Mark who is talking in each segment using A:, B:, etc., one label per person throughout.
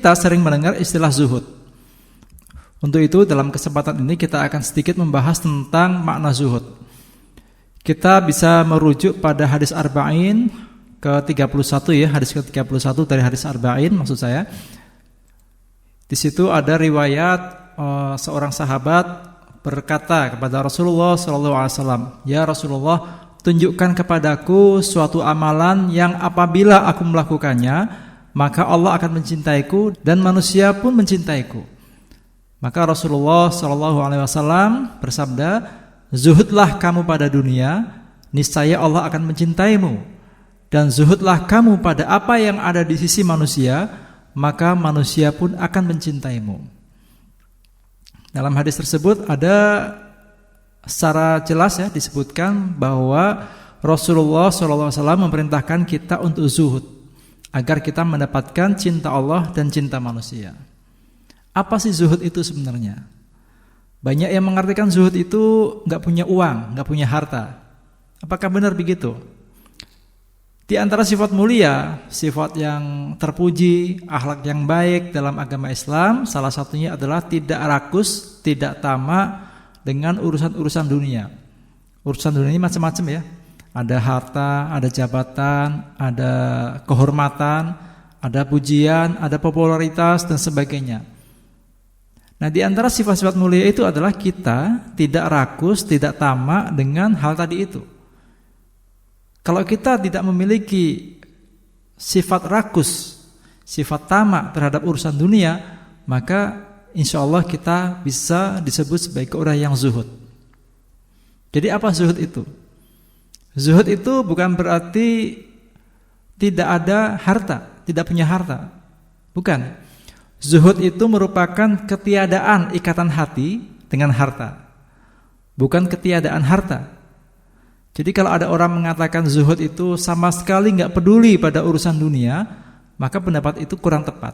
A: kita sering mendengar istilah zuhud. Untuk itu dalam kesempatan ini kita akan sedikit membahas tentang makna zuhud. Kita bisa merujuk pada hadis Arba'in ke-31 ya, hadis ke-31 dari hadis Arba'in maksud saya. Di situ ada riwayat seorang sahabat berkata kepada Rasulullah SAW, "Ya Rasulullah, tunjukkan kepadaku suatu amalan yang apabila aku melakukannya, maka Allah akan mencintaiku dan manusia pun mencintaiku." Maka Rasulullah SAW bersabda, "Zuhudlah kamu pada dunia, niscaya Allah akan mencintaimu. Dan zuhudlah kamu pada apa yang ada di sisi manusia, maka manusia pun akan mencintaimu." Dalam hadis tersebut ada secara jelas ya disebutkan bahwa Rasulullah SAW memerintahkan kita untuk zuhud agar kita mendapatkan cinta Allah dan cinta manusia. Apa sih zuhud itu sebenarnya? Banyak yang mengartikan zuhud itu nggak punya uang, nggak punya harta. Apakah benar begitu? Di antara sifat mulia, sifat yang terpuji, akhlak yang baik dalam agama Islam, salah satunya adalah tidak rakus, tidak tamak dengan urusan-urusan dunia. Urusan dunia ini macam-macam ya. Ada harta, ada jabatan, ada kehormatan, ada pujian, ada popularitas dan sebagainya. Nah, di antara sifat-sifat mulia itu adalah kita tidak rakus, tidak tamak dengan hal tadi itu. Kalau kita tidak memiliki sifat rakus, sifat tamak terhadap urusan dunia, maka insya Allah kita bisa disebut sebagai orang yang zuhud. Jadi apa zuhud itu? Zuhud itu bukan berarti tidak ada harta, tidak punya harta. Bukan. Zuhud itu merupakan ketiadaan ikatan hati dengan harta, bukan ketiadaan harta. Jadi kalau ada orang mengatakan zuhud itu sama sekali nggak peduli pada urusan dunia, maka pendapat itu kurang tepat.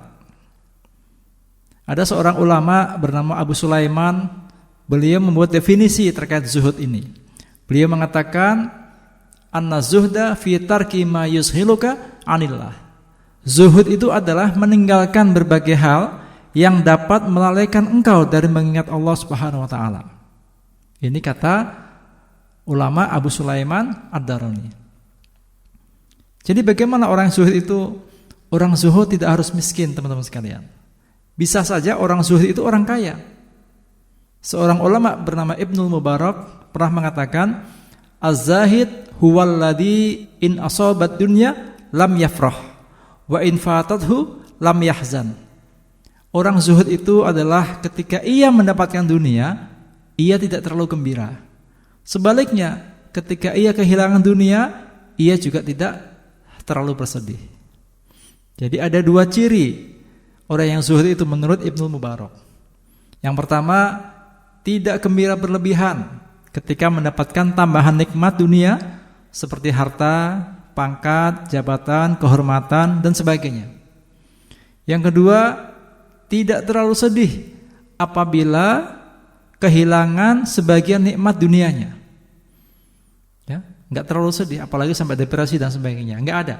A: Ada seorang ulama bernama Abu Sulaiman, beliau membuat definisi terkait zuhud ini. Beliau mengatakan, "Anna zuhda fi tarki ma yushiluka anillah." Zuhud itu adalah meninggalkan berbagai hal yang dapat melalaikan engkau dari mengingat Allah Subhanahu wa taala. Ini kata ulama Abu Sulaiman Ad-Darani. Jadi bagaimana orang zuhud itu? Orang zuhud tidak harus miskin, teman-teman sekalian. Bisa saja orang zuhud itu orang kaya. Seorang ulama bernama Ibnul Mubarak pernah mengatakan, "Az-zahid huwallazi in asabat dunya lam yafrah wa in fatathu lam yahzan." Orang zuhud itu adalah ketika ia mendapatkan dunia, ia tidak terlalu gembira. Sebaliknya, ketika ia kehilangan dunia, ia juga tidak terlalu bersedih. Jadi ada dua ciri orang yang zuhud itu menurut Ibnu Mubarak. Yang pertama, tidak gembira berlebihan ketika mendapatkan tambahan nikmat dunia seperti harta, pangkat, jabatan, kehormatan dan sebagainya. Yang kedua, tidak terlalu sedih apabila kehilangan sebagian nikmat dunianya. Ya, enggak terlalu sedih apalagi sampai depresi dan sebagainya, enggak ada.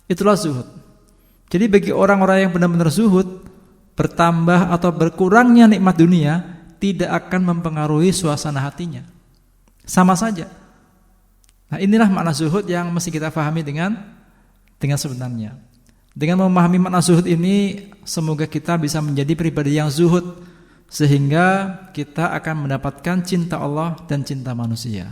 A: Itulah zuhud. Jadi bagi orang-orang yang benar-benar zuhud, bertambah atau berkurangnya nikmat dunia tidak akan mempengaruhi suasana hatinya. Sama saja. Nah, inilah makna zuhud yang mesti kita pahami dengan sebenarnya. Dengan memahami makna zuhud ini, semoga kita bisa menjadi pribadi yang zuhud sehingga kita akan mendapatkan cinta Allah dan cinta manusia.